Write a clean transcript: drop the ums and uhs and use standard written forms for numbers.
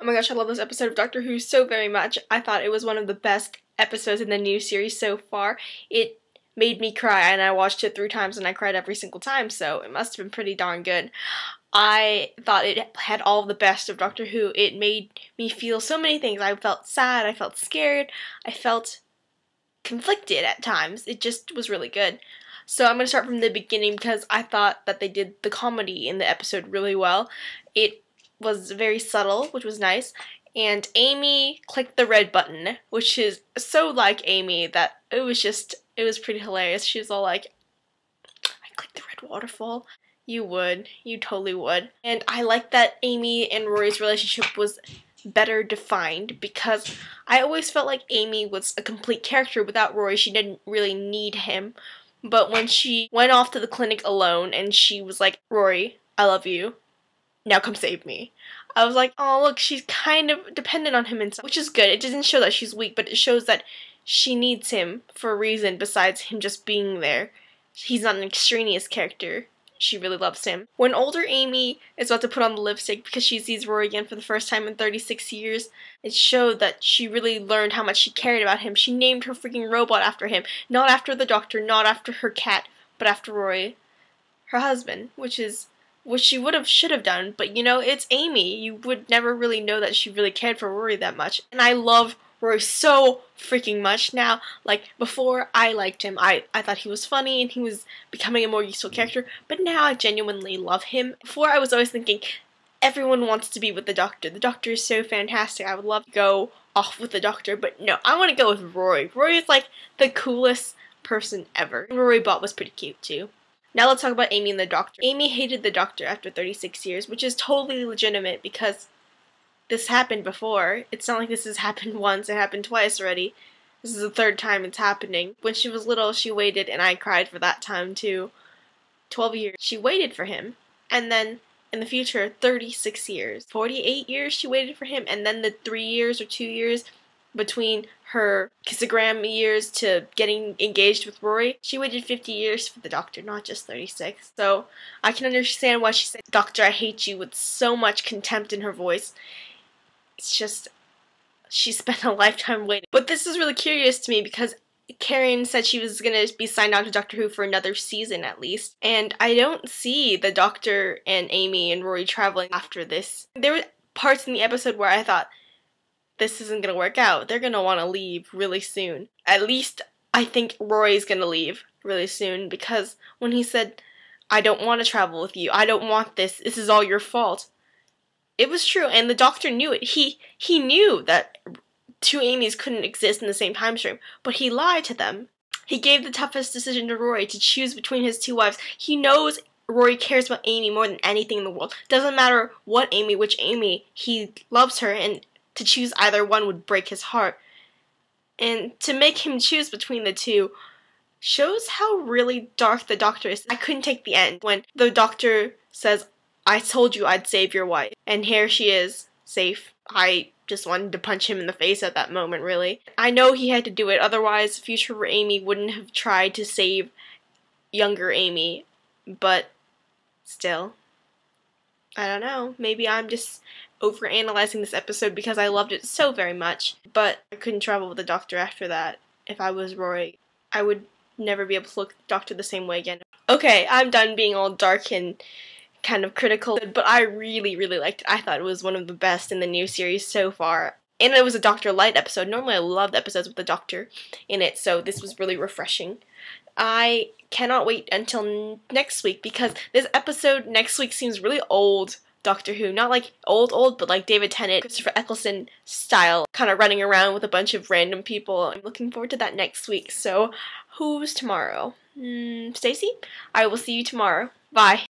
Oh my gosh, I love this episode of Doctor Who so very much. I thought it was one of the best episodes in the new series so far. It made me cry, and I watched it 3 times and I cried every single time, so it must have been pretty darn good. I thought it had all of the best of Doctor Who. It made me feel so many things. I felt sad, I felt scared, I felt conflicted at times. It just was really good. So I'm going to start from the beginning because I thought that they did the comedy in the episode really well. It was very subtle, which was nice. And Amy clicked the red button, which is so like Amy that it was pretty hilarious. She was all like, I clicked the red waterfall. You would. You totally would. And I like that Amy and Rory's relationship was better defined because I always felt like Amy was a complete character without Rory. She didn't really need him. But when she went off to the clinic alone and she was like, Rory, I love you. Now come save me. I was like, oh look, she's kind of dependent on him in some, which is good. It doesn't show that she's weak, but it shows that she needs him for a reason besides him just being there. He's not an extraneous character. She really loves him. When older Amy is about to put on the lipstick because she sees Rory again for the first time in 36 years, it showed that she really learned how much she cared about him. She named her freaking robot after him. Not after the doctor, not after her cat, but after Rory, her husband, which is what she should have done. But you know, it's Amy. You would never really know that she really cared for Rory that much. And I love Rory so freaking much now. Like, before, I liked him. I thought he was funny and he was becoming a more useful character, but now I genuinely love him. Before, I was always thinking, everyone wants to be with the Doctor. The Doctor is so fantastic. I would love to go off with the Doctor, but no, I want to go with Rory. Rory is like the coolest person ever. Rory Bott was pretty cute too. Now let's talk about Amy and the Doctor. Amy hated the Doctor after 36 years, which is totally legitimate because this happened before. It's not like this has happened once, it happened twice already. This is the 3rd time it's happening. When she was little, she waited, and I cried for that time too. 12 years. She waited for him. And then, in the future, 36 years. 48 years she waited for him, and then the 3 years or 2 years between her kissogram years to getting engaged with Rory, she waited 50 years for the Doctor, not just 36. So, I can understand why she said, Doctor, I hate you, with so much contempt in her voice. It's just, she spent a lifetime waiting. But this is really curious to me because Karen said she was going to be signed on to Doctor Who for another season at least. And I don't see the Doctor and Amy and Rory traveling after this. There were parts in the episode where I thought, this isn't going to work out. They're going to want to leave really soon. At least I think Rory's going to leave really soon because when he said, I don't want to travel with you. I don't want this. This is all your fault. It was true, and the Doctor knew it. He knew that 2 Amys couldn't exist in the same time stream, but he lied to them. He gave the toughest decision to Rory to choose between his 2 wives. He knows Rory cares about Amy more than anything in the world. Doesn't matter what Amy, which Amy, he loves her, and to choose either one would break his heart. And to make him choose between the 2 shows how really dark the Doctor is. I couldn't take the end when the Doctor says, I told you I'd save your wife. And here she is, safe. I just wanted to punch him in the face at that moment, really. I know he had to do it, otherwise future Amy wouldn't have tried to save younger Amy. But still, I don't know. Maybe I'm just overanalyzing this episode because I loved it so very much. But I couldn't travel with the Doctor after that. If I was Rory, I would never be able to look at the Doctor the same way again. Okay, I'm done being all dark and kind of critical, but I really, really liked it. I thought it was one of the best in the new series so far. And it was a Doctor Light episode. Normally I love episodes with the Doctor in it, so this was really refreshing. I cannot wait until next week because this episode next week seems really old Doctor Who. Not like old, but like David Tennant, Christopher Eccleston style, kind of running around with a bunch of random people. I'm looking forward to that next week. So, who's tomorrow? Stacey? I will see you tomorrow. Bye.